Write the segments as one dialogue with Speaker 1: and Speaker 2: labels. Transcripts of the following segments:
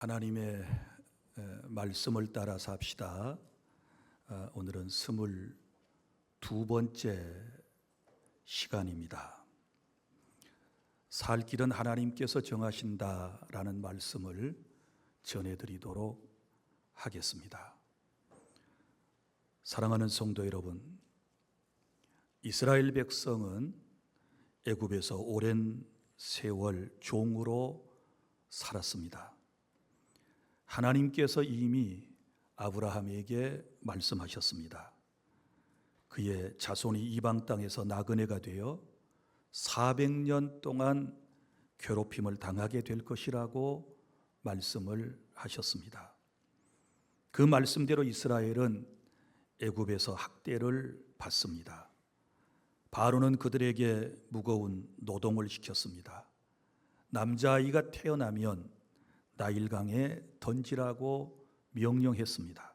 Speaker 1: 하나님의 말씀을 따라 삽시다. 오늘은 22번째 시간입니다. 살 길은 하나님께서 정하신다라는 말씀을 전해드리도록 하겠습니다. 사랑하는 성도 여러분, 이스라엘 백성은 애굽에서 오랜 세월 종으로 살았습니다. 하나님께서 이미 아브라함에게 말씀하셨습니다. 그의 자손이 이방 땅에서 나그네가 되어 400년 동안 괴롭힘을 당하게 될 것이라고 말씀을 하셨습니다. 그 말씀대로 이스라엘은 애굽에서 학대를 받습니다. 바로는 그들에게 무거운 노동을 시켰습니다. 남자아이가 태어나면 나일강에 던지라고 명령했습니다.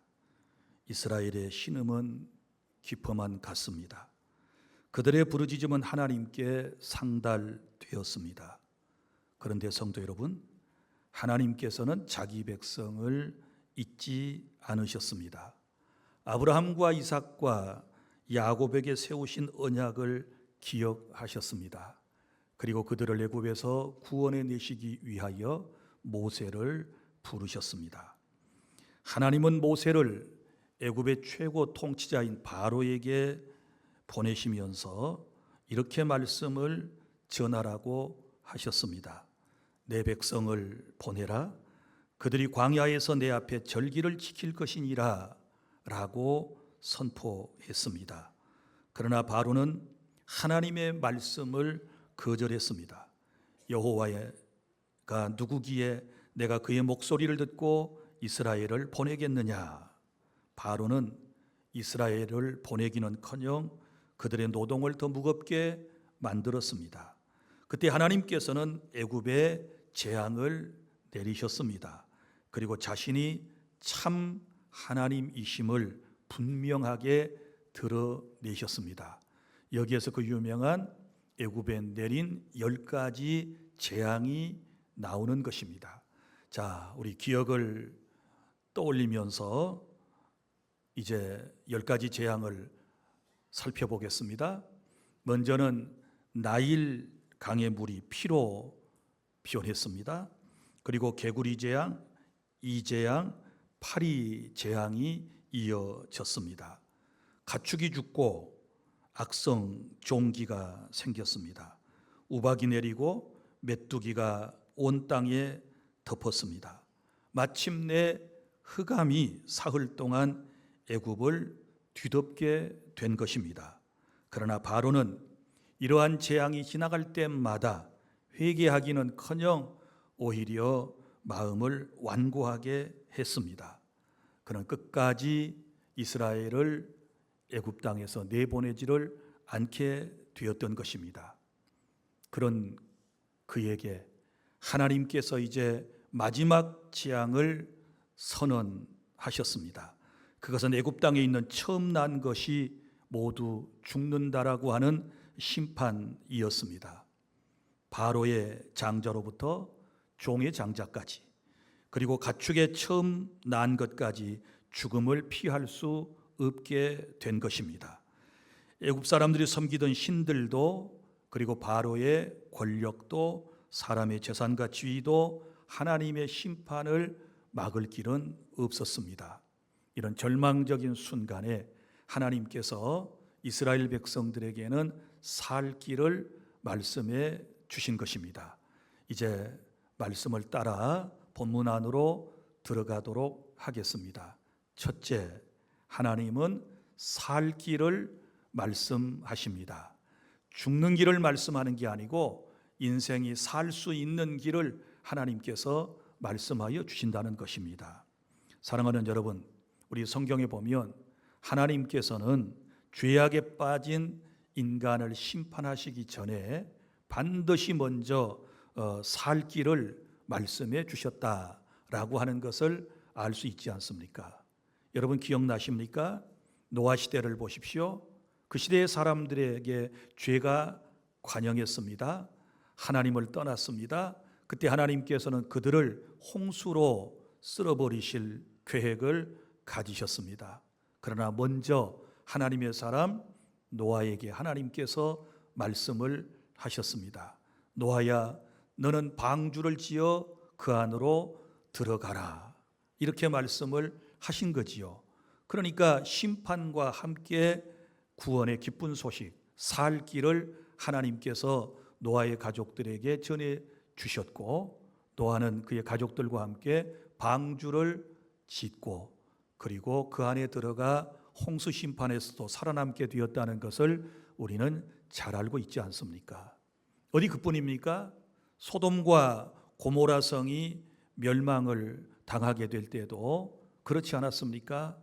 Speaker 1: 이스라엘의 신음은 깊어만 갔습니다. 그들의 부르짖음은 하나님께 상달되었습니다. 그런데 성도 여러분, 하나님께서는 자기 백성을 잊지 않으셨습니다. 아브라함과 이삭과 야곱에게 세우신 언약을 기억하셨습니다. 그리고 그들을 애굽에서 구원해 내시기 위하여 모세를 부르셨습니다. 하나님은 모세를 애굽의 최고 통치자인 바로에게 보내시면서 이렇게 말씀을 전하라고 하셨습니다. 내 백성을 보내라. 그들이 광야에서 내 앞에 절기를 지킬 것이니라 라고 선포했습니다. 그러나 바로는 하나님의 말씀을 거절했습니다. 여호와가 누구기에 내가 그의 목소리를 듣고 이스라엘을 보내겠느냐. 바로는 이스라엘을 보내기는커녕 그들의 노동을 더 무겁게 만들었습니다. 그때 하나님께서는 애굽에 재앙을 내리셨습니다. 그리고 자신이 참 하나님이심을 분명하게 드러내셨습니다. 여기에서 그 유명한 애굽에 내린 10가지 재앙이 나오는 것입니다. 자, 우리 기억을 떠올리면서 이제 10가지 재앙을 살펴보겠습니다. 먼저는 나일 강의 물이 피로 변했습니다. 그리고 개구리 재앙, 이재앙, 파리 재앙이 이어졌습니다. 가축이 죽고 악성 종기가 생겼습니다. 우박이 내리고 메뚜기가 온 땅에 덮었습니다. 마침내 흑암이 사흘 동안 애굽을 뒤덮게 된 것입니다. 그러나 바로는 이러한 재앙이 지나갈 때마다 회개하기는커녕 오히려 마음을 완고하게 했습니다. 그는 끝까지 이스라엘을 애굽 땅에서 내보내지를 않게 되었던 것입니다. 그런 그에게 하나님께서 이제 마지막 재앙을 선언하셨습니다. 그것은 애굽 땅에 있는 처음 난 것이 모두 죽는다라고 하는 심판이었습니다. 바로의 장자로부터 종의 장자까지, 그리고 가축의 처음 난 것까지 죽음을 피할 수 없게 된 것입니다. 애굽 사람들이 섬기던 신들도, 그리고 바로의 권력도, 사람의 재산과 지위도 하나님의 심판을 막을 길은 없었습니다. 이런 절망적인 순간에 하나님께서 이스라엘 백성들에게는 살 길을 말씀해 주신 것입니다. 이제 말씀을 따라 본문 안으로 들어가도록 하겠습니다. 첫째, 하나님은 살 길을 말씀하십니다. 죽는 길을 말씀하는 게 아니고 인생이 살 수 있는 길을 하나님께서 말씀하여 주신다는 것입니다. 사랑하는 여러분, 우리 성경에 보면 하나님께서는 죄악에 빠진 인간을 심판하시기 전에 반드시 먼저 살 길을 말씀해 주셨다라고 하는 것을 알 수 있지 않습니까? 여러분 기억나십니까? 노아 시대를 보십시오. 그 시대의 사람들에게 죄가 관영했습니다. 하나님을 떠났습니다. 그때 하나님께서는 그들을 홍수로 쓸어버리실 계획을 가지셨습니다. 그러나 먼저 하나님의 사람 노아에게 하나님께서 말씀을 하셨습니다. 노아야, 너는 방주를 지어 그 안으로 들어가라. 이렇게 말씀을 하신 거지요. 그러니까 심판과 함께 구원의 기쁜 소식, 살 길을 하나님께서 노아의 가족들에게 전해 주셨고, 노아는 그의 가족들과 함께 방주를 짓고 그리고 그 안에 들어가 홍수 심판에서도 살아남게 되었다는 것을 우리는 잘 알고 있지 않습니까? 어디 그뿐입니까? 소돔과 고모라 성이 멸망을 당하게 될 때도 그렇지 않았습니까?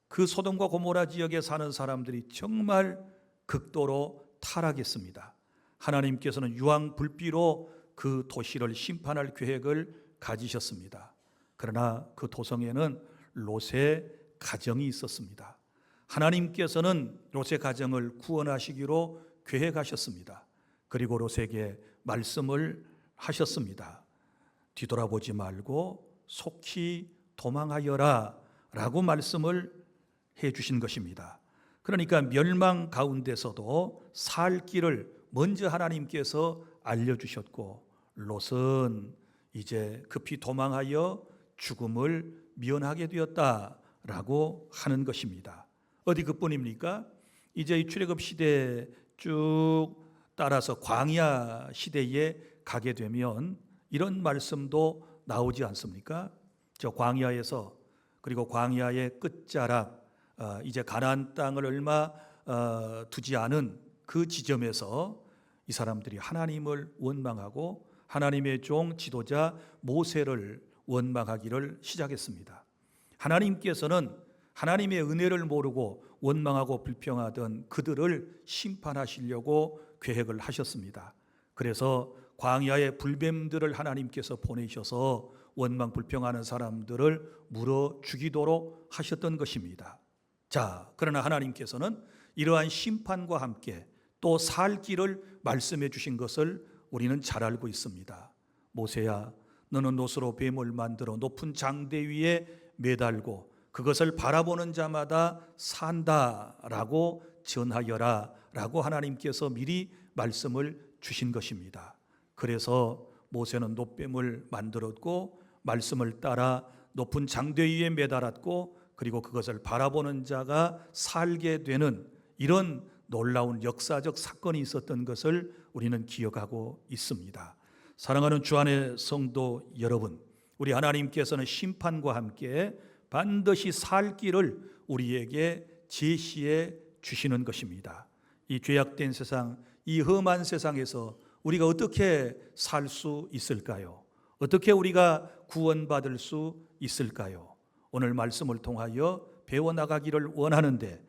Speaker 1: 그 소돔과 고모라 지역에 사는 사람들이 정말 극도로 타락했습니다. 하나님께서는 유황 불비로 그 도시를 심판할 계획을 가지셨습니다. 그러나 그 도성에는 롯의 가정이 있었습니다. 하나님께서는 롯의 가정을 구원하시기로 계획하셨습니다. 그리고 롯에게 말씀을 하셨습니다. 뒤돌아보지 말고 속히 도망하여라 라고 말씀을 해 주신 것입니다. 그러니까 멸망 가운데서도 살 길을 먼저 하나님께서 알려주셨고, 롯은 이제 급히 도망하여 죽음을 면하게 되었다라고 하는 것입니다. 어디 그뿐입니까? 이제 이 출애굽 시대 쭉 따라서 광야 시대에 가게 되면 이런 말씀도 나오지 않습니까? 저 광야에서, 그리고 광야의 끝자락, 이제 가나안 땅을 얼마 두지 않은 그 지점에서 이 사람들이 하나님을 원망하고 하나님의 종 지도자 모세를 원망하기를 시작했습니다. 하나님께서는 하나님의 은혜를 모르고 원망하고 불평하던 그들을 심판하시려고 계획을 하셨습니다. 그래서 광야의 불뱀들을 하나님께서 보내셔서 원망 불평하는 사람들을 물어 죽이도록 하셨던 것입니다. 자, 그러나 하나님께서는 이러한 심판과 함께 또 살 길을 말씀해 주신 것을 우리는 잘 알고 있습니다. 모세야, 너는 놋으로 뱀을 만들어 높은 장대 위에 매달고 그것을 바라보는 자마다 산다라고 전하여라 라고 하나님께서 미리 말씀을 주신 것입니다. 그래서 모세는 놋뱀을 만들었고 말씀을 따라 높은 장대 위에 매달았고, 그리고 그것을 바라보는 자가 살게 되는 이런 놀라운 역사적 사건이 있었던 것을 우리는 기억하고 있습니다. 사랑하는 주 안의 성도 여러분, 우리 하나님께서는 심판과 함께 반드시 살 길을 우리에게 제시해 주시는 것입니다. 이 죄악된 세상, 이 험한 세상에서 우리가 어떻게 살 수 있을까요? 어떻게 우리가 구원받을 수 있을까요? 오늘 말씀을 통하여 배워나가기를 원하는데,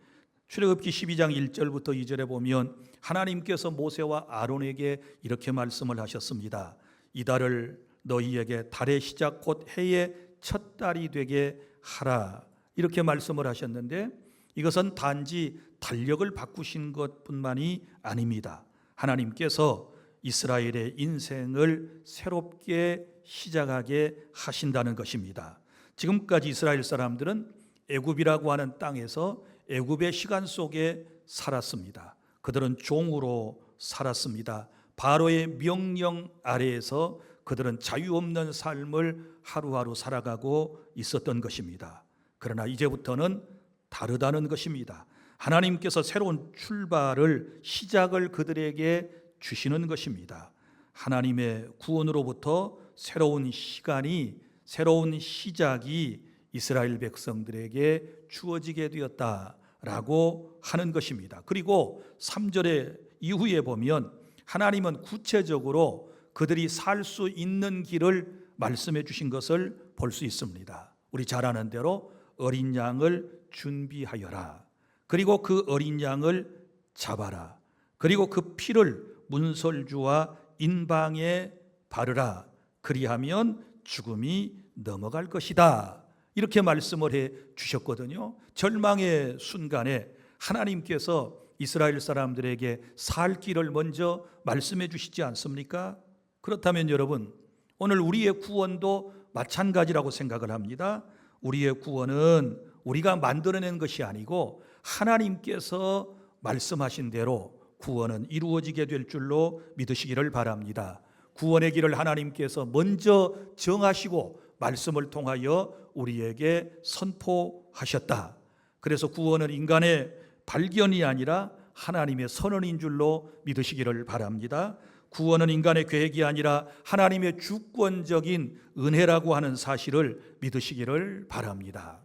Speaker 1: 출애굽기 12장 1절부터 2절에 보면 하나님께서 모세와 아론에게 이렇게 말씀을 하셨습니다. 이 달을 너희에게 달의 시작 곧 해의 첫 달이 되게 하라, 이렇게 말씀을 하셨는데, 이것은 단지 달력을 바꾸신 것뿐만이 아닙니다. 하나님께서 이스라엘의 인생을 새롭게 시작하게 하신다는 것입니다. 지금까지 이스라엘 사람들은 애굽이라고 하는 땅에서 애굽의 시간 속에 살았습니다. 그들은 종으로 살았습니다. 바로의 명령 아래에서 그들은 자유 없는 삶을 하루하루 살아가고 있었던 것입니다. 그러나 이제부터는 다르다는 것입니다. 하나님께서 새로운 출발을, 시작을 그들에게 주시는 것입니다. 하나님의 구원으로부터 새로운 시간이, 새로운 시작이 이스라엘 백성들에게 주어지게 되었다라고 하는 것입니다. 그리고 3절의 이후에 보면 하나님은 구체적으로 그들이 살 수 있는 길을 말씀해 주신 것을 볼 수 있습니다. 우리 잘 아는 대로 어린 양을 준비하여라. 그리고 그 어린 양을 잡아라. 그리고 그 피를 문설주와 인방에 바르라. 그리하면 죽음이 넘어갈 것이다. 이렇게 말씀을 해 주셨거든요. 절망의 순간에 하나님께서 이스라엘 사람들에게 살 길을 먼저 말씀해 주시지 않습니까? 그렇다면 여러분, 오늘 우리의 구원도 마찬가지라고 생각을 합니다. 우리의 구원은 우리가 만들어낸 것이 아니고 하나님께서 말씀하신 대로 구원은 이루어지게 될 줄로 믿으시기를 바랍니다. 구원의 길을 하나님께서 먼저 정하시고 말씀을 통하여 우리에게 선포하셨다. 그래서 구원은 인간의 발견이 아니라 하나님의 선언인 줄로 믿으시기를 바랍니다. 구원은 인간의 계획이 아니라 하나님의 주권적인 은혜라고 하는 사실을 믿으시기를 바랍니다.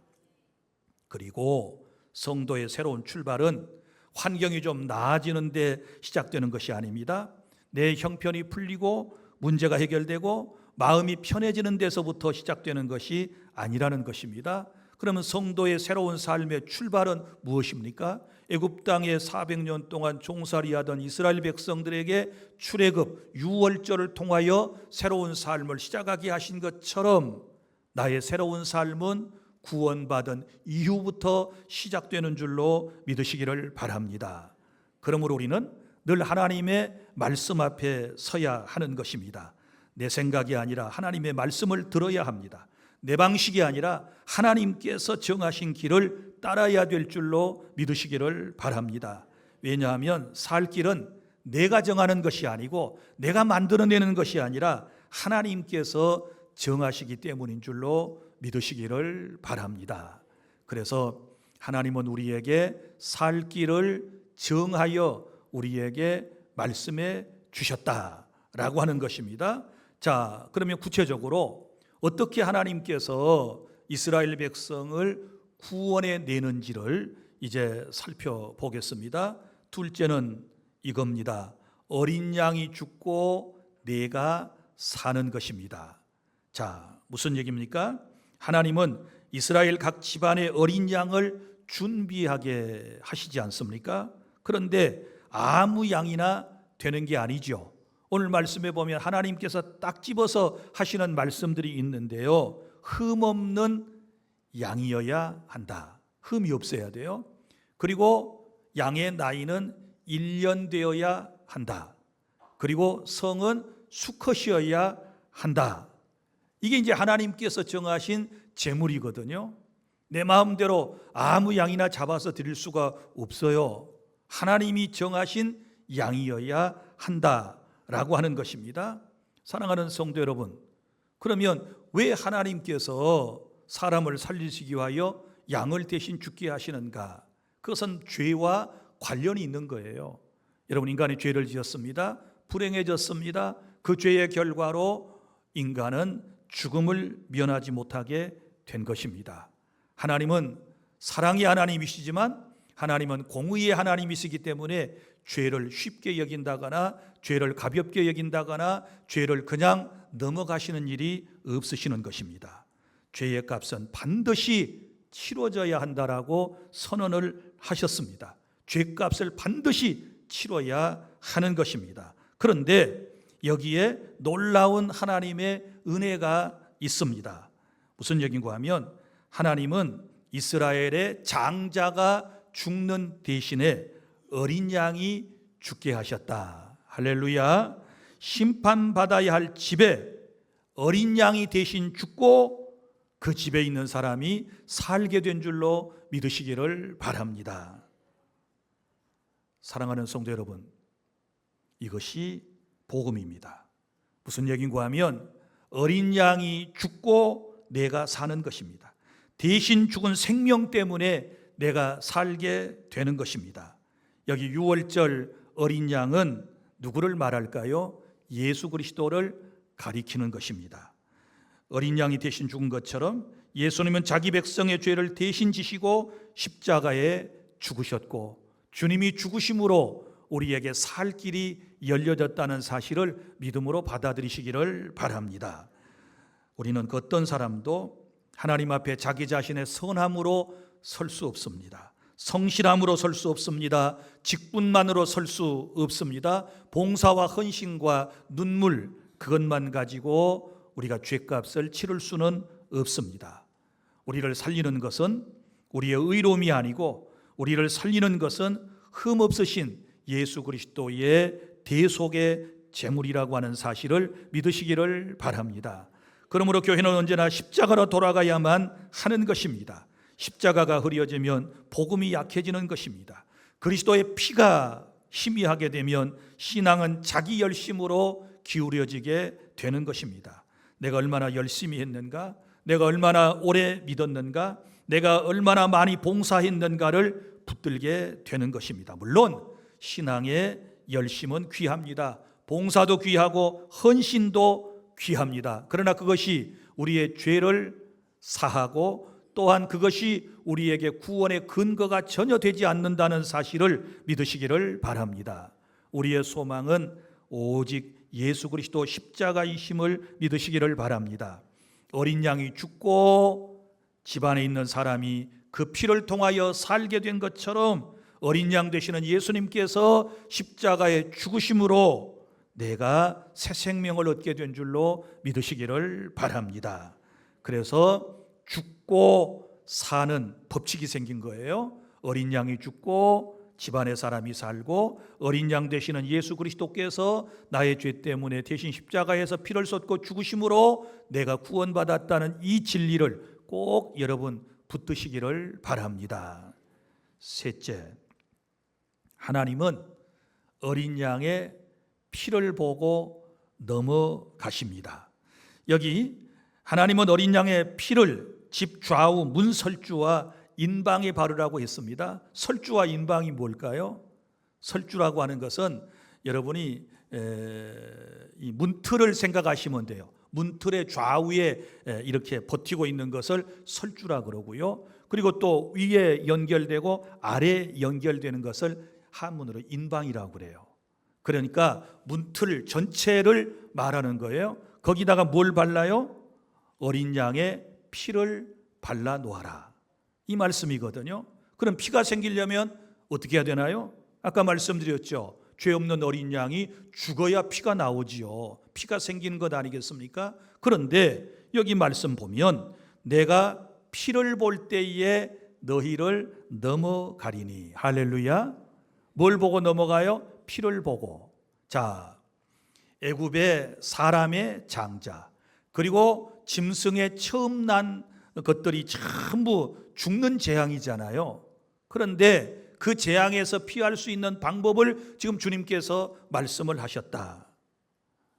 Speaker 1: 그리고 성도의 새로운 출발은 환경이 좀 나아지는 데 시작되는 것이 아닙니다. 내 형편이 풀리고 문제가 해결되고 마음이 편해지는 데서부터 시작되는 것이 아니라는 것입니다. 그러면 성도의 새로운 삶의 출발은 무엇입니까? 애굽 땅에 400년 동안 종살이하던 이스라엘 백성들에게 출애굽 유월절을 통하여 새로운 삶을 시작하게 하신 것처럼 나의 새로운 삶은 구원받은 이후부터 시작되는 줄로 믿으시기를 바랍니다. 그러므로 우리는 늘 하나님의 말씀 앞에 서야 하는 것입니다. 내 생각이 아니라 하나님의 말씀을 들어야 합니다. 내 방식이 아니라 하나님께서 정하신 길을 따라야 될 줄로 믿으시기를 바랍니다. 왜냐하면 살 길은 내가 정하는 것이 아니고 내가 만들어내는 것이 아니라 하나님께서 정하시기 때문인 줄로 믿으시기를 바랍니다. 그래서 하나님은 우리에게 살 길을 정하여 우리에게 말씀해 주셨다라고 하는 것입니다. 자, 그러면 구체적으로 어떻게 하나님께서 이스라엘 백성을 구원해 내는지를 이제 살펴보겠습니다. 둘째는 이겁니다. 어린 양이 죽고 내가 사는 것입니다. 자, 무슨 얘기입니까? 하나님은 이스라엘 각 집안의 어린 양을 준비하게 하시지 않습니까? 그런데 아무 양이나 되는 게 아니죠. 오늘 말씀에 보면 하나님께서 딱 집어서 하시는 말씀들이 있는데요. 흠 없는 양이어야 한다. 흠이 없어야 돼요. 그리고 양의 나이는 1년 되어야 한다. 그리고 성은 수컷이어야 한다. 이게 이제 하나님께서 정하신 제물이거든요. 내 마음대로 아무 양이나 잡아서 드릴 수가 없어요. 하나님이 정하신 양이어야 한다라고 하는 것입니다. 사랑하는 성도 여러분, 그러면 왜 하나님께서 사람을 살리시기 위하여 양을 대신 죽게 하시는가? 그것은 죄와 관련이 있는 거예요. 여러분, 인간이 죄를 지었습니다. 불행해졌습니다. 그 죄의 결과로 인간은 죽음을 면하지 못하게 된 것입니다. 하나님은 사랑의 하나님이시지만 하나님은 공의의 하나님이시기 때문에 죄를 쉽게 여긴다거나 죄를 가볍게 여긴다거나 죄를 그냥 넘어가시는 일이 없으시는 것입니다. 죄의 값은 반드시 치러져야 한다라고 선언을 하셨습니다. 죄값을 반드시 치러야 하는 것입니다. 그런데 여기에 놀라운 하나님의 은혜가 있습니다. 무슨 얘기인가 하면 하나님은 이스라엘의 장자가 죽는 대신에 어린 양이 죽게 하셨다. 할렐루야. 심판받아야 할 집에 어린 양이 대신 죽고 그 집에 있는 사람이 살게 된 줄로 믿으시기를 바랍니다. 사랑하는 성도 여러분, 이것이 복음입니다. 무슨 얘기인가 하면 어린 양이 죽고 내가 사는 것입니다. 대신 죽은 생명 때문에 내가 살게 되는 것입니다. 여기 유월절 어린 양은 누구를 말할까요? 예수 그리스도를 가리키는 것입니다. 어린 양이 대신 죽은 것처럼 예수님은 자기 백성의 죄를 대신 지시고 십자가에 죽으셨고 주님이 죽으심으로 우리에게 살 길이 열려졌다는 사실을 믿음으로 받아들이시기를 바랍니다. 우리는 그 어떤 사람도 하나님 앞에 자기 자신의 선함으로 설 수 없습니다. 성실함으로 설 수 없습니다. 직분만으로 설 수 없습니다. 봉사와 헌신과 눈물, 그것만 가지고 우리가 죄값을 치를 수는 없습니다. 우리를 살리는 것은 우리의 의로움이 아니고 우리를 살리는 것은 흠없으신 예수 그리스도의 대속의 제물이라고 하는 사실을 믿으시기를 바랍니다. 그러므로 교회는 언제나 십자가로 돌아가야만 하는 것입니다. 십자가가 흐려지면 복음이 약해지는 것입니다. 그리스도의 피가 희미하게 되면 신앙은 자기 열심으로 기울여지게 되는 것입니다. 내가 얼마나 열심히 했는가, 내가 얼마나 오래 믿었는가, 내가 얼마나 많이 봉사했는가를 붙들게 되는 것입니다. 물론 신앙의 열심은 귀합니다. 봉사도 귀하고 헌신도 귀합니다. 그러나 그것이 우리의 죄를 사하고 또한 그것이 우리에게 구원의 근거가 전혀 되지 않는다는 사실을 믿으시기를 바랍니다. 우리의 소망은 오직 예수 그리스도 십자가이심을 믿으시기를 바랍니다. 어린 양이 죽고 집안에 있는 사람이 그 피를 통하여 살게 된 것처럼 어린 양 되시는 예수님께서 십자가의 죽으심으로 내가 새 생명을 얻게 된 줄로 믿으시기를 바랍니다. 그래서 죽고 사는 법칙이 생긴 거예요. 어린 양이 죽고 집안의 사람이 살고 어린 양 되시는 예수 그리스도께서 나의 죄 때문에 대신 십자가에서 피를 쏟고 죽으심으로 내가 구원받았다는 이 진리를 꼭 여러분 붙드시기를 바랍니다. 셋째, 하나님은 어린 양의 피를 보고 넘어가십니다. 여기 하나님은 어린 양의 피를 집 좌우 문설주와 인방에 바르라고 했습니다. 설주와 인방이 뭘까요? 설주라고 하는 것은 여러분이 이 문틀을 생각하시면 돼요. 문틀의 좌우에 이렇게 버티고 있는 것을 설주라 그러고요. 그리고 또 위에 연결되고 아래 연결되는 것을 한문으로 인방이라고 그래요. 그러니까 문틀 전체를 말하는 거예요. 거기다가 뭘 발라요? 어린 양의 피를 발라 놓아라, 이 말씀이거든요. 그럼 피가 생기려면 어떻게 해야 되나요? 아까 말씀드렸죠. 죄 없는 어린 양이 죽어야 피가 나오지요. 피가 생기는 것 아니겠습니까? 그런데 여기 말씀 보면 내가 피를 볼 때에 너희를 넘어가리니. 할렐루야. 뭘 보고 넘어가요? 피를 보고. 자, 애굽의 사람의 장자 그리고 짐승의 처음 난 것들이 전부 죽는 재앙이잖아요. 그런데 그 재앙에서 피할 수 있는 방법을 지금 주님께서 말씀을 하셨다.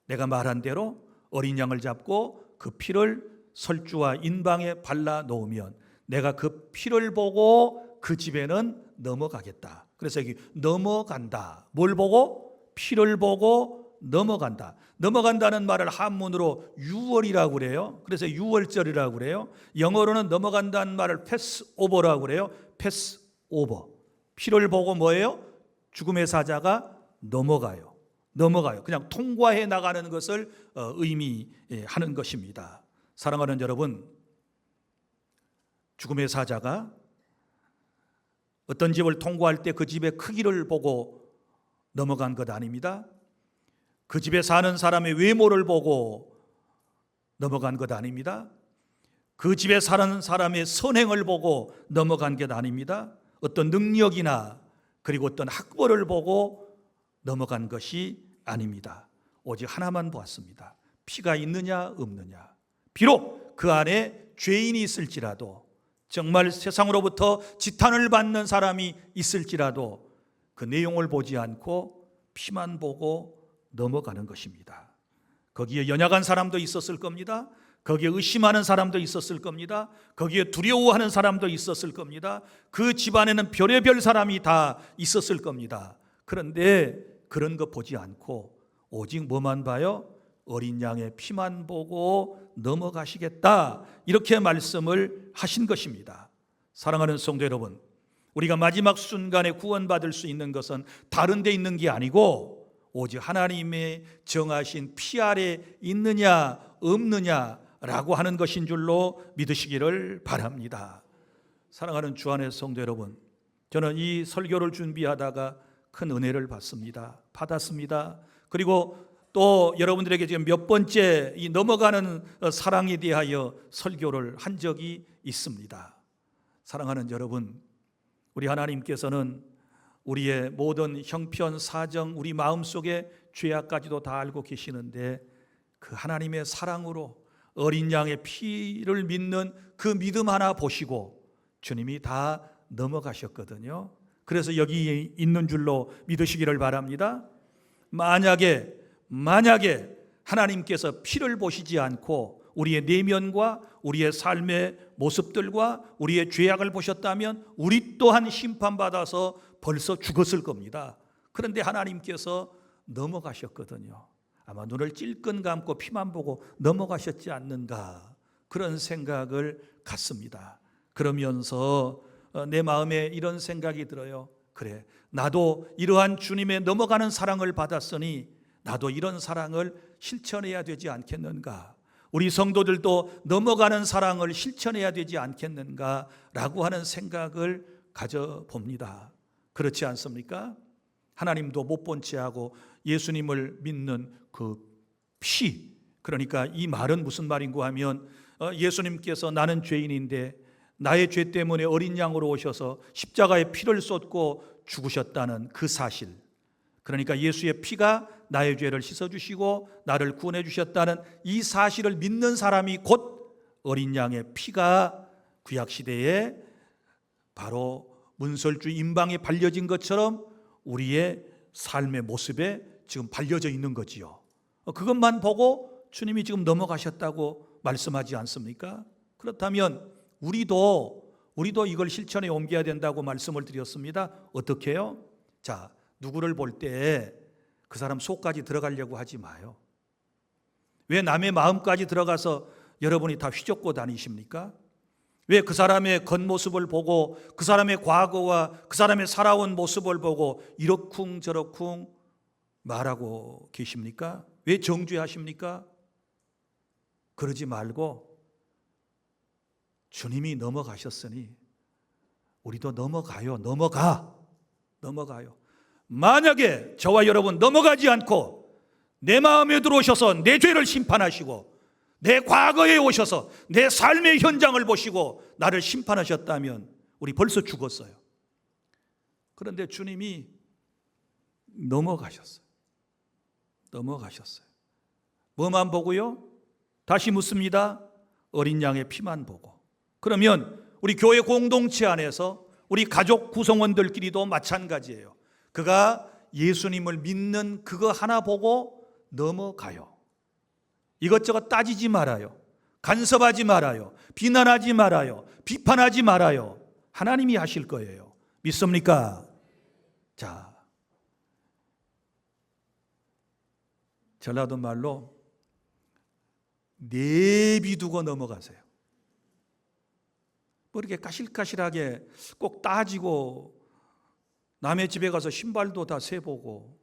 Speaker 1: 내가 말한 대로 어린 양을 잡고 그 피를 설주와 인방에 발라 놓으면 내가 그 피를 보고 그 집에는 넘어가겠다. 그래서 여기 넘어간다. 뭘 보고? 피를 보고 넘어간다. 넘어간다는 말을 한문으로 유월이라고 그래요. 그래서 유월절이라고 그래요. 영어로는 넘어간다는 말을 패스오버라고 그래요. 패스오버. 피를 보고 뭐예요? 죽음의 사자가 넘어가요. 넘어가요. 그냥 통과해 나가는 것을 의미하는 것입니다. 사랑하는 여러분, 죽음의 사자가 어떤 집을 통과할 때 그 집의 크기를 보고 넘어간 것 아닙니다. 그 집에 사는 사람의 외모를 보고 넘어간 것 아닙니다. 그 집에 사는 사람의 선행을 보고 넘어간 것 아닙니다. 어떤 능력이나 그리고 어떤 학벌을 보고 넘어간 것이 아닙니다. 오직 하나만 보았습니다. 피가 있느냐 없느냐. 비록 그 안에 죄인이 있을지라도, 정말 세상으로부터 지탄을 받는 사람이 있을지라도 그 내용을 보지 않고 피만 보고 넘어가는 것입니다. 거기에 연약한 사람도 있었을 겁니다. 거기에 의심하는 사람도 있었을 겁니다. 거기에 두려워하는 사람도 있었을 겁니다. 그 집안에는 별의별 사람이 다 있었을 겁니다. 그런데 그런 거 보지 않고 오직 뭐만 봐요? 어린 양의 피만 보고 넘어가시겠다, 이렇게 말씀을 하신 것입니다. 사랑하는 성도 여러분, 우리가 마지막 순간에 구원받을 수 있는 것은 다른 데 있는 게 아니고 오직 하나님의 정하신 피 아래 있느냐 없느냐라고 하는 것인 줄로 믿으시기를 바랍니다. 사랑하는 주 안의 성도 여러분, 저는 이 설교를 준비하다가 큰 은혜를 받았습니다. 그리고 또 여러분들에게 지금 몇 번째 이 넘어가는 사랑에 대하여 설교를 한 적이 있습니다. 사랑하는 여러분, 우리 하나님께서는 우리의 모든 형편, 사정, 우리 마음속에 죄악까지도 다 알고 계시는데 그 하나님의 사랑으로 어린 양의 피를 믿는 그 믿음 하나 보시고 주님이 다 넘어가셨거든요. 그래서 여기 있는 줄로 믿으시기를 바랍니다. 만약에 하나님께서 피를 보시지 않고 우리의 내면과 우리의 삶의 모습들과 우리의 죄악을 보셨다면 우리 또한 심판받아서 벌써 죽었을 겁니다. 그런데 하나님께서 넘어가셨거든요. 아마 눈을 찔끔 감고 피만 보고 넘어가셨지 않는가, 그런 생각을 갖습니다. 그러면서 내 마음에 이런 생각이 들어요. 그래, 나도 이러한 주님의 넘어가는 사랑을 받았으니 나도 이런 사랑을 실천해야 되지 않겠는가, 우리 성도들도 넘어가는 사랑을 실천해야 되지 않겠는가 라고 하는 생각을 가져봅니다. 그렇지 않습니까? 하나님도 못 본 채하고 예수님을 믿는 그 피, 그러니까 이 말은 무슨 말인고 하면 예수님께서 나는 죄인인데 나의 죄 때문에 어린 양으로 오셔서 십자가에 피를 쏟고 죽으셨다는 그 사실, 그러니까 예수의 피가 나의 죄를 씻어주시고 나를 구원해 주셨다는 이 사실을 믿는 사람이 곧 어린 양의 피가 구약시대에 바로 문설주 임방에 발려진 것처럼 우리의 삶의 모습에 지금 발려져 있는 거지요. 그것만 보고 주님이 지금 넘어가셨다고 말씀하지 않습니까? 그렇다면 우리도 이걸 실천에 옮겨야 된다고 말씀을 드렸습니다. 어떻게 해요? 자, 누구를 볼 때 그 사람 속까지 들어가려고 하지 마요. 왜 남의 마음까지 들어가서 여러분이 다 휘젓고 다니십니까? 왜 그 사람의 겉모습을 보고 그 사람의 과거와 그 사람의 살아온 모습을 보고 이러쿵저러쿵 말하고 계십니까? 왜 정죄하십니까? 그러지 말고 주님이 넘어가셨으니 우리도 넘어가요. 넘어가요. 만약에 저와 여러분 넘어가지 않고 내 마음에 들어오셔서 내 죄를 심판하시고 내 과거에 오셔서 내 삶의 현장을 보시고 나를 심판하셨다면 우리 벌써 죽었어요. 그런데 주님이 넘어가셨어요. 뭐만 보고요? 다시 묻습니다. 어린 양의 피만 보고. 그러면 우리 교회 공동체 안에서 우리 가족 구성원들끼리도 마찬가지예요. 그가 예수님을 믿는 그거 하나 보고 넘어가요. 이것저것 따지지 말아요. 간섭하지 말아요. 비난하지 말아요. 비판하지 말아요. 하나님이 하실 거예요. 믿습니까? 자, 전라도 말로 내비두고 넘어가세요. 뭐 이렇게 까실까실하게 꼭 따지고 남의 집에 가서 신발도 다 세보고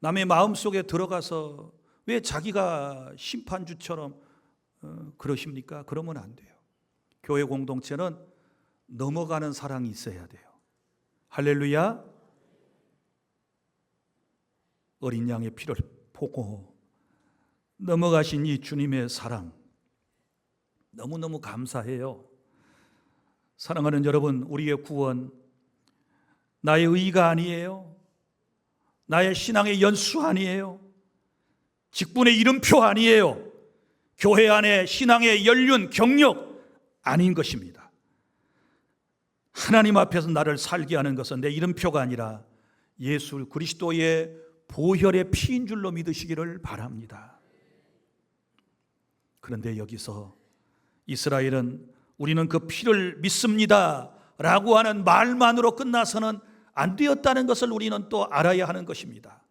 Speaker 1: 남의 마음속에 들어가서 왜 자기가 심판주처럼 그러십니까? 그러면 안 돼요. 교회 공동체는 넘어가는 사랑이 있어야 돼요. 할렐루야. 어린 양의 피를 보고 넘어가신 이 주님의 사랑 너무너무 감사해요. 사랑하는 여러분, 우리의 구원 나의 의가 아니에요. 나의 신앙의 연수 아니에요. 직분의 이름표 아니에요. 교회 안에 신앙의 연륜, 경력 아닌 것입니다. 하나님 앞에서 나를 살게 하는 것은 내 이름표가 아니라 예수 그리스도의 보혈의 피인 줄로 믿으시기를 바랍니다. 그런데 여기서 이스라엘은 우리는 그 피를 믿습니다 라고 하는 말만으로 끝나서는 안 되었다는 것을 우리는 또 알아야 하는 것입니다.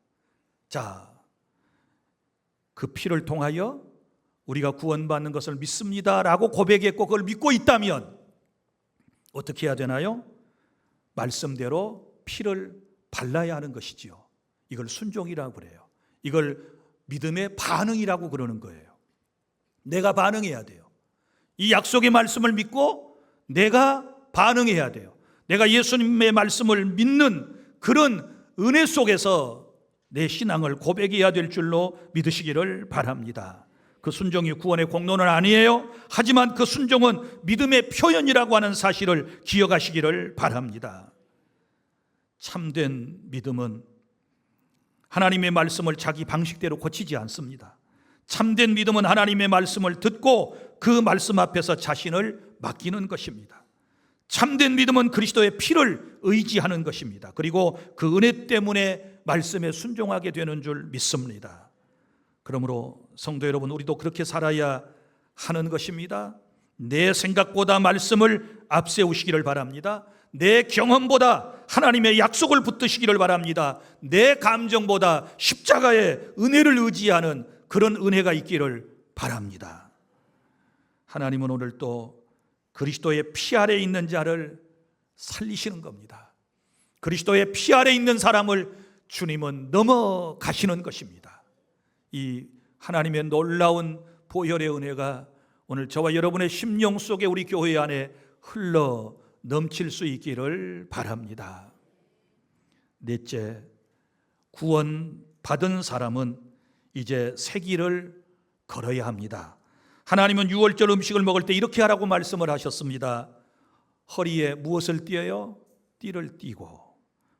Speaker 1: 자, 그 피를 통하여 우리가 구원받는 것을 믿습니다 라고 고백했고 그걸 믿고 있다면 어떻게 해야 되나요? 말씀대로 피를 발라야 하는 것이지요. 이걸 순종이라고 그래요. 이걸 믿음의 반응이라고 그러는 거예요. 내가 반응해야 돼요. 이 약속의 말씀을 믿고 내가 반응해야 돼요. 내가 예수님의 말씀을 믿는 그런 은혜 속에서 내 신앙을 고백해야 될 줄로 믿으시기를 바랍니다. 그 순종이 구원의 공로는 아니에요. 하지만 그 순종은 믿음의 표현이라고 하는 사실을 기억하시기를 바랍니다. 참된 믿음은 하나님의 말씀을 자기 방식대로 고치지 않습니다. 참된 믿음은 하나님의 말씀을 듣고 그 말씀 앞에서 자신을 맡기는 것입니다. 참된 믿음은 그리스도의 피를 의지하는 것입니다. 그리고 그 은혜 때문에 말씀에 순종하게 되는 줄 믿습니다. 그러므로 성도 여러분, 우리도 그렇게 살아야 하는 것입니다. 내 생각보다 말씀을 앞세우시기를 바랍니다. 내 경험보다 하나님의 약속을 붙드시기를 바랍니다. 내 감정보다 십자가의 은혜를 의지하는 그런 은혜가 있기를 바랍니다. 하나님은 오늘 또 그리스도의 피 아래 있는 자를 살리시는 겁니다. 그리스도의 피 아래 있는 사람을 주님은 넘어가시는 것입니다. 이 하나님의 놀라운 보혈의 은혜가 오늘 저와 여러분의 심령 속에 우리 교회 안에 흘러 넘칠 수 있기를 바랍니다. 넷째, 구원받은 사람은 이제 새 길을 걸어야 합니다. 하나님은 유월절 음식을 먹을 때 이렇게 하라고 말씀을 하셨습니다. 허리에 무엇을 띠어요? 띠를 띠고,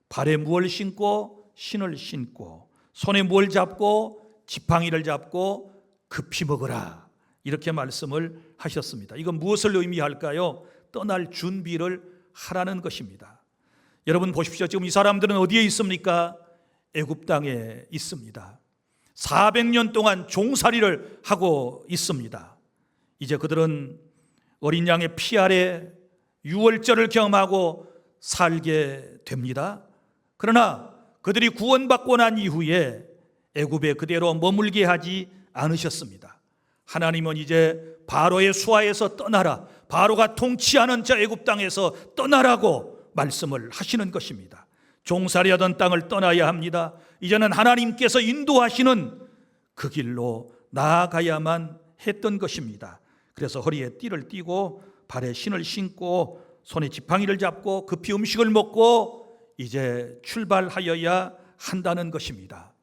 Speaker 1: 발에 무엇을 신고? 신을 신고, 손에 무엇을 잡고? 지팡이를 잡고 급히 먹으라, 이렇게 말씀을 하셨습니다. 이건 무엇을 의미할까요? 떠날 준비를 하라는 것입니다. 여러분 보십시오. 지금 이 사람들은 어디에 있습니까? 애굽 땅에 있습니다. 400년 동안 종살이를 하고 있습니다. 이제 그들은 어린 양의 피 아래 유월절을 경험하고 살게 됩니다. 그러나 그들이 구원받고 난 이후에 애굽에 그대로 머물게 하지 않으셨습니다. 하나님은 이제 바로의 수하에서 떠나라, 바로가 통치하는 저 애굽 땅에서 떠나라고 말씀을 하시는 것입니다. 종살이하던 땅을 떠나야 합니다. 이제는 하나님께서 인도하시는 그 길로 나아가야만 했던 것입니다. 그래서 허리에 띠를 띠고 발에 신을 신고 손에 지팡이를 잡고 급히 음식을 먹고 이제 출발하여야 한다는 것입니다.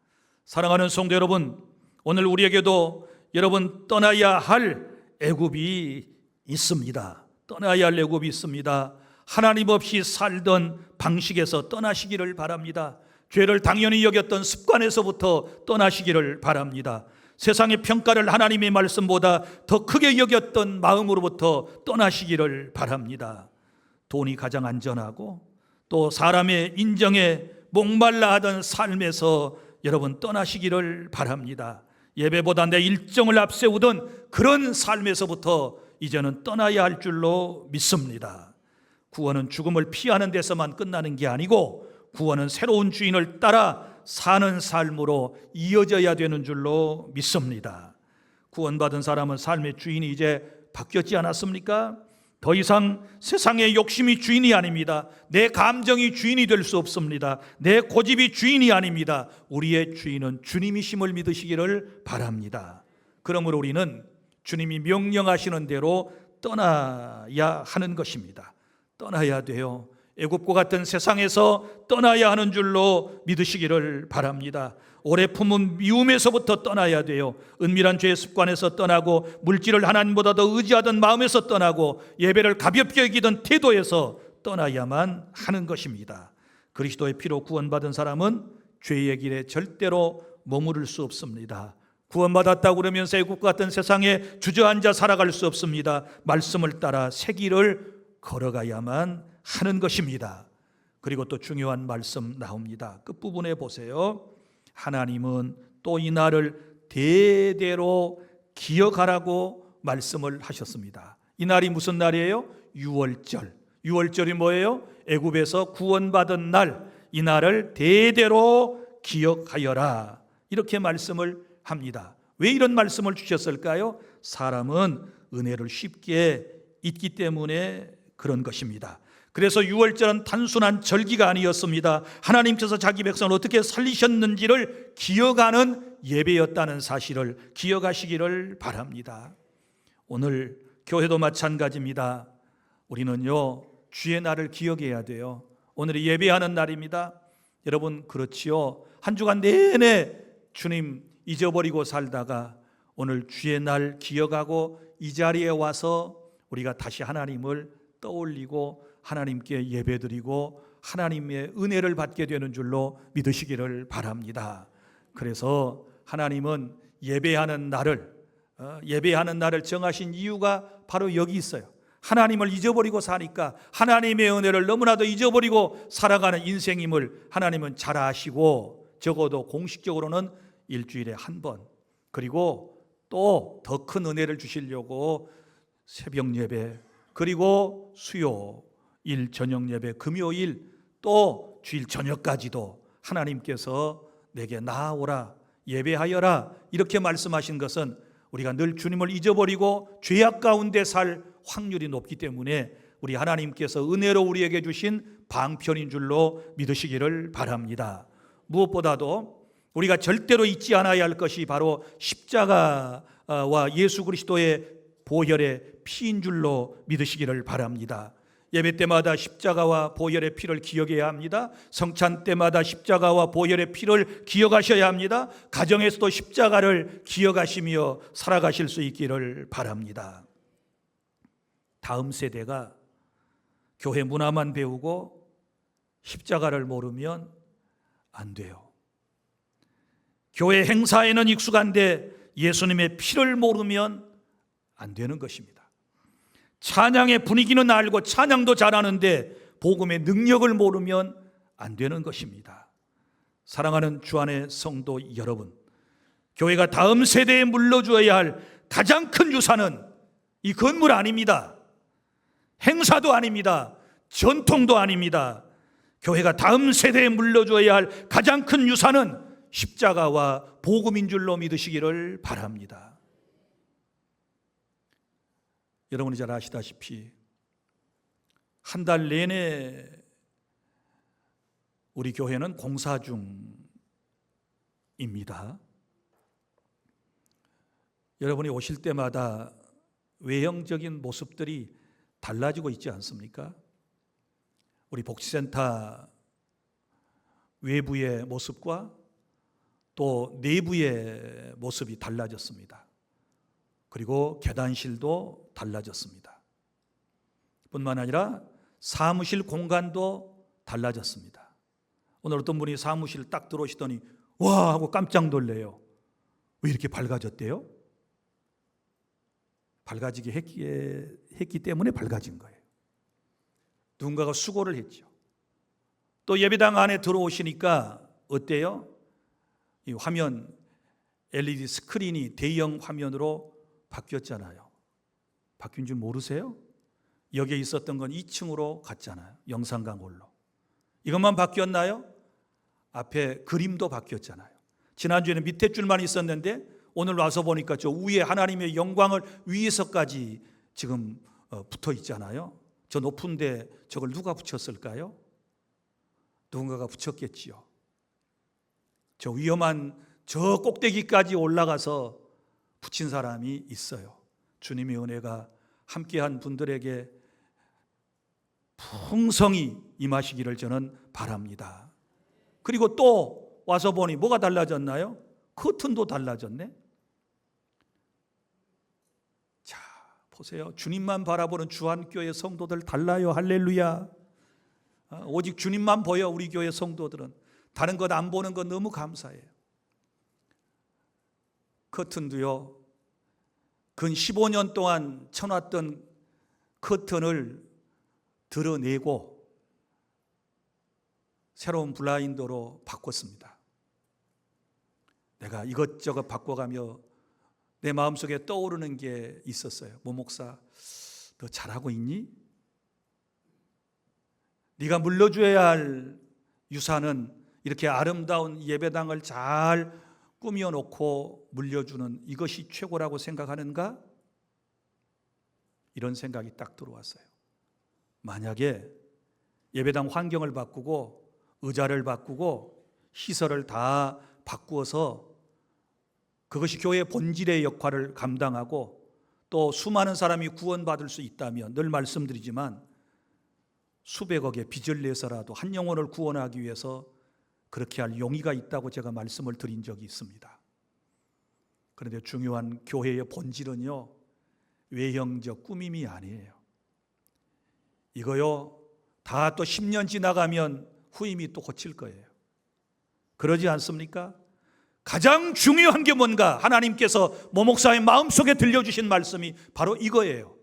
Speaker 1: 사랑하는 성도 여러분, 오늘 우리에게도 여러분 떠나야 할 애굽이 있습니다. 떠나야 할 애굽이 있습니다. 하나님 없이 살던 방식에서 떠나시기를 바랍니다. 죄를 당연히 여겼던 습관에서부터 떠나시기를 바랍니다. 세상의 평가를 하나님의 말씀보다 더 크게 여겼던 마음으로부터 떠나시기를 바랍니다. 돈이 가장 안전하고 또 사람의 인정에 목말라 하던 삶에서 여러분 떠나시기를 바랍니다. 예배보다 내 일정을 앞세우던 그런 삶에서부터 이제는 떠나야 할 줄로 믿습니다. 구원은 죽음을 피하는 데서만 끝나는 게 아니고 구원은 새로운 주인을 따라 사는 삶으로 이어져야 되는 줄로 믿습니다. 구원받은 사람은 삶의 주인이 이제 바뀌었지 않았습니까? 더 이상 세상의 욕심이 주인이 아닙니다. 내 감정이 주인이 될 수 없습니다. 내 고집이 주인이 아닙니다. 우리의 주인은 주님이심을 믿으시기를 바랍니다. 그러므로 우리는 주님이 명령하시는 대로 떠나야 하는 것입니다. 떠나야 돼요. 애굽과 같은 세상에서 떠나야 하는 줄로 믿으시기를 바랍니다. 오래 품은 미움에서부터 떠나야 돼요. 은밀한 죄의 습관에서 떠나고 물질을 하나님보다 더 의지하던 마음에서 떠나고 예배를 가볍게 여기던 태도에서 떠나야만 하는 것입니다. 그리스도의 피로 구원받은 사람은 죄의 길에 절대로 머무를 수 없습니다. 구원받았다고 그러면서 애굽과 같은 세상에 주저앉아 살아갈 수 없습니다. 말씀을 따라 새 길을 걸어가야만 하는 것입니다. 그리고 또 중요한 말씀 나옵니다. 끝부분에 보세요. 하나님은 또 이 날을 대대로 기억하라고 말씀을 하셨습니다. 이 날이 무슨 날이에요? 유월절. 유월절이 뭐예요? 애굽에서 구원받은 날, 이 날을 대대로 기억하여라, 이렇게 말씀을 합니다. 왜 이런 말씀을 주셨을까요? 사람은 은혜를 쉽게 잊기 때문에 그런 것입니다. 그래서 유월절은 단순한 절기가 아니었습니다. 하나님께서 자기 백성을 어떻게 살리셨는지를 기억하는 예배였다는 사실을 기억하시기를 바랍니다. 오늘 교회도 마찬가지입니다. 우리는요, 주의 날을 기억해야 돼요. 오늘이 예배하는 날입니다. 여러분 그렇지요? 한 주간 내내 주님 잊어버리고 살다가 오늘 주의 날 기억하고 이 자리에 와서 우리가 다시 하나님을 떠올리고 하나님께 예배드리고 하나님의 은혜를 받게 되는 줄로 믿으시기를 바랍니다. 그래서 하나님은 예배하는 날을 정하신 이유가 바로 여기 있어요. 하나님을 잊어버리고 사니까 하나님의 은혜를 너무나도 잊어버리고 살아가는 인생임을 하나님은 잘 아시고, 적어도 공식적으로는 일주일에 한 번, 그리고 또 더 큰 은혜를 주시려고 새벽 예배, 그리고 수요일 저녁 예배, 금요일, 또 주일 저녁까지도 하나님께서 내게 나아오라, 예배하여라 이렇게 말씀하신 것은 우리가 늘 주님을 잊어버리고 죄악 가운데 살 확률이 높기 때문에 우리 하나님께서 은혜로 우리에게 주신 방편인 줄로 믿으시기를 바랍니다. 무엇보다도 우리가 절대로 잊지 않아야 할 것이 바로 십자가와 예수 그리스도의 보혈의 피인 줄로 믿으시기를 바랍니다. 예배 때마다 십자가와 보혈의 피를 기억해야 합니다. 성찬 때마다 십자가와 보혈의 피를 기억하셔야 합니다. 가정에서도 십자가를 기억하시며 살아가실 수 있기를 바랍니다. 다음 세대가 교회 문화만 배우고 십자가를 모르면 안 돼요. 교회 행사에는 익숙한데 예수님의 피를 모르면 안 되는 것입니다. 찬양의 분위기는 알고 찬양도 잘하는데 복음의 능력을 모르면 안 되는 것입니다. 사랑하는 주 안의 성도 여러분, 교회가 다음 세대에 물려주어야 할 가장 큰 유산은 이 건물 아닙니다. 행사도 아닙니다. 전통도 아닙니다. 교회가 다음 세대에 물려줘야 할 가장 큰 유산은 십자가와 복음인 줄로 믿으시기를 바랍니다. 여러분이 잘 아시다시피 한 달 내내 우리 교회는 공사 중입니다. 여러분이 오실 때마다 외형적인 모습들이 달라지고 있지 않습니까? 우리 복지센터 외부의 모습과 또 내부의 모습이 달라졌습니다. 그리고 계단실도 달라졌습니다. 뿐만 아니라 사무실 공간도 달라졌습니다. 오늘 어떤 분이 사무실 딱 들어오시더니 와 하고 깜짝 놀래요. 왜 이렇게 밝아졌대요? 밝아지게 했기 때문에 밝아진 거예요. 누군가가 수고를 했죠. 또 예배당 안에 들어오시니까 어때요? 이 화면 LED 스크린이 대형 화면으로 바뀌었잖아요. 바뀐 줄 모르세요? 여기에 있었던 건 2층으로 갔잖아요. 영상광홀로. 이것만 바뀌었나요? 앞에 그림도 바뀌었잖아요. 지난주에는 밑에 줄만 있었는데 오늘 와서 보니까 저 위에 하나님의 영광을 위에서까지 지금 붙어 있잖아요. 저 높은데 저걸 누가 붙였을까요? 누군가가 붙였겠지요. 저 위험한 저 꼭대기까지 올라가서 붙인 사람이 있어요. 주님의 은혜가 함께한 분들에게 풍성히 임하시기를 저는 바랍니다. 그리고 또 와서 보니 뭐가 달라졌나요? 커튼도 달라졌네. 자, 보세요. 주님만 바라보는 주한교회 성도들 달라요. 할렐루야. 오직 주님만 보여. 우리 교회 성도들은 다른 것 안 보는 건 너무 감사해요. 커튼도요, 근 15년 동안 쳐놨던 커튼을 드러내고 새로운 블라인더로 바꿨습니다. 내가 이것저것 바꿔가며 내 마음속에 떠오르는 게 있었어요. 모 목사, 너 잘하고 있니? 네가 물려줘야 할 유산은 이렇게 아름다운 예배당을 잘 꾸며놓고 물려주는 이것이 최고라고 생각하는가? 이런 생각이 딱 들어왔어요. 만약에 예배당 환경을 바꾸고 의자를 바꾸고 시설을 다 바꾸어서 그것이 교회의 본질의 역할을 감당하고 또 수많은 사람이 구원받을 수 있다면, 늘 말씀드리지만 수백억의 빚을 내서라도 한 영혼을 구원하기 위해서 그렇게 할 용의가 있다고 제가 말씀을 드린 적이 있습니다. 그런데 중요한 교회의 본질은요, 외형적 꾸밈이 아니에요. 이거요, 다 또 10년 지나가면 후임이 또 고칠 거예요. 그러지 않습니까? 가장 중요한 게 뭔가? 하나님께서 모 목사의 마음속에 들려주신 말씀이 바로 이거예요.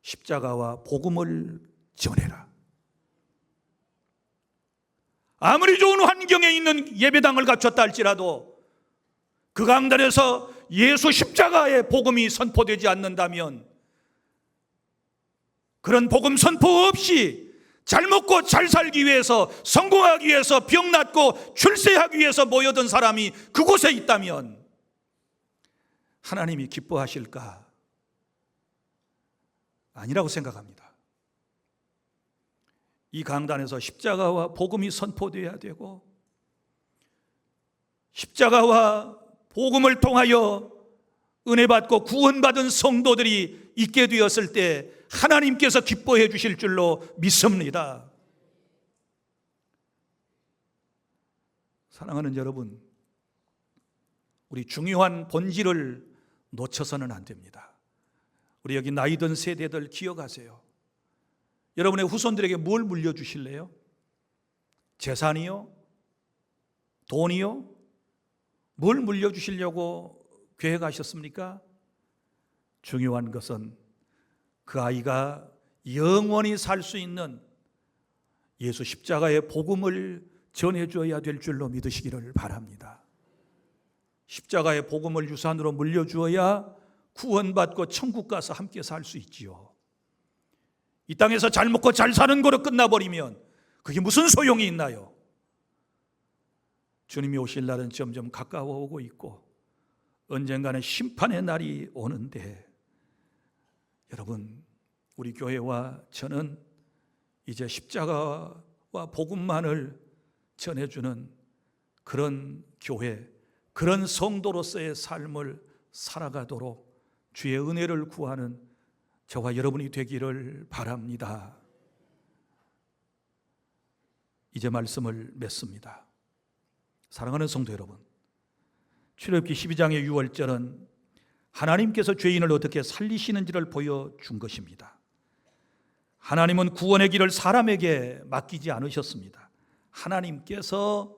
Speaker 1: 십자가와 복음을 전해라. 아무리 좋은 환경에 있는 예배당을 갖췄다 할지라도 그 강단에서 예수 십자가의 복음이 선포되지 않는다면, 그런 복음 선포 없이 잘 먹고 잘 살기 위해서, 성공하기 위해서, 병 낫고 출세하기 위해서 모여든 사람이 그곳에 있다면 하나님이 기뻐하실까? 아니라고 생각합니다. 이 강단에서 십자가와 복음이 선포되어야 되고, 십자가와 복음을 통하여 은혜 받고 구원받은 성도들이 있게 되었을 때 하나님께서 기뻐해 주실 줄로 믿습니다. 사랑하는 여러분, 우리 중요한 본질을 놓쳐서는 안 됩니다. 우리 여기 나이 든 세대들 기억하세요. 여러분의 후손들에게 뭘 물려주실래요? 재산이요? 돈이요? 뭘 물려주시려고 계획하셨습니까? 중요한 것은 그 아이가 영원히 살 수 있는 예수 십자가의 복음을 전해줘야 될 줄로 믿으시기를 바랍니다. 십자가의 복음을 유산으로 물려주어야 구원받고 천국 가서 함께 살 수 있지요. 이 땅에서 잘 먹고 잘 사는 거로 끝나버리면 그게 무슨 소용이 있나요? 주님이 오실 날은 점점 가까워 오고 있고 언젠가는 심판의 날이 오는데, 여러분, 우리 교회와 저는 이제 십자가와 복음만을 전해주는 그런 교회, 그런 성도로서의 삶을 살아가도록 주의 은혜를 구하는 저와 여러분이 되기를 바랍니다. 이제 말씀을 맺습니다. 사랑하는 성도 여러분, 출애굽기 12장의 6월절은 하나님께서 죄인을 어떻게 살리시는지를 보여준 것입니다. 하나님은 구원의 길을 사람에게 맡기지 않으셨습니다. 하나님께서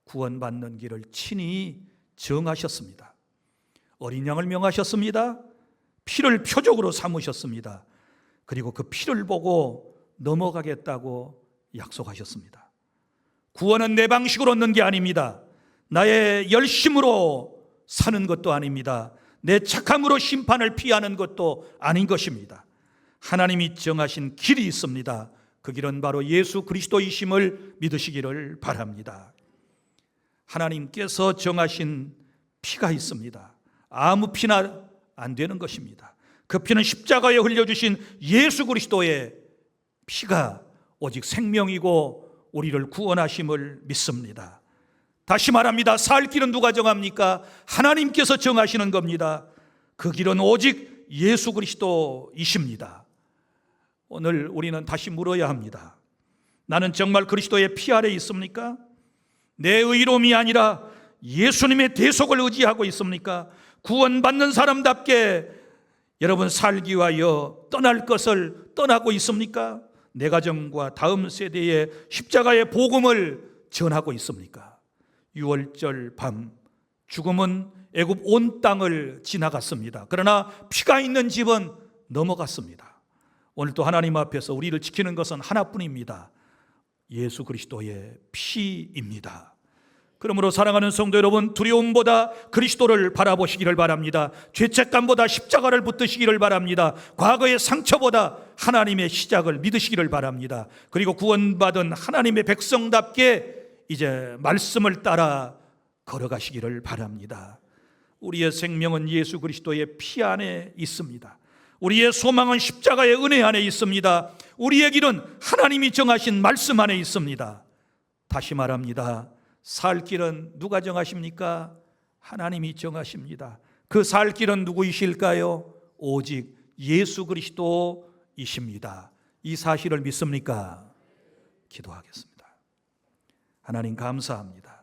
Speaker 1: 구원받는 길을 친히 정하셨습니다. 어린 양을 명하셨습니다. 피를 표적으로 삼으셨습니다. 그리고 그 피를 보고 넘어가겠다고 약속하셨습니다. 구원은 내 방식으로 얻는 게 아닙니다. 나의 열심으로 사는 것도 아닙니다. 내 착함으로 심판을 피하는 것도 아닌 것입니다. 하나님이 정하신 길이 있습니다. 그 길은 바로 예수 그리스도이심을 믿으시기를 바랍니다. 하나님께서 정하신 피가 있습니다. 아무 피나 안 되는 것입니다. 그 피는 십자가에 흘려주신 예수 그리스도의 피가 오직 생명이고 우리를 구원하심을 믿습니다. 다시 말합니다. 살 길은 누가 정합니까? 하나님께서 정하시는 겁니다. 그 길은 오직 예수 그리스도이십니다. 오늘 우리는 다시 물어야 합니다. 나는 정말 그리스도의 피 아래 있습니까? 내 의로움이 아니라 예수님의 대속을 의지하고 있습니까? 구원받는 사람답게 여러분 살기 위하여 떠날 것을 떠나고 있습니까? 내 가정과 다음 세대에 십자가의 복음을 전하고 있습니까? 6월절 밤 죽음은 애굽 온 땅을 지나갔습니다. 그러나 피가 있는 집은 넘어갔습니다. 오늘 또 하나님 앞에서 우리를 지키는 것은 하나뿐입니다. 예수 그리스도의 피입니다. 그러므로 사랑하는 성도 여러분, 두려움보다 그리스도를 바라보시기를 바랍니다. 죄책감보다 십자가를 붙드시기를 바랍니다. 과거의 상처보다 하나님의 시작을 믿으시기를 바랍니다. 그리고 구원받은 하나님의 백성답게 이제 말씀을 따라 걸어가시기를 바랍니다. 우리의 생명은 예수 그리스도의 피 안에 있습니다. 우리의 소망은 십자가의 은혜 안에 있습니다. 우리의 길은 하나님이 정하신 말씀 안에 있습니다. 다시 말합니다. 살 길은 누가 정하십니까? 하나님이 정하십니다. 그 살 길은 누구이실까요? 오직 예수 그리스도이십니다. 이 사실을 믿습니까? 기도하겠습니다. 하나님 감사합니다.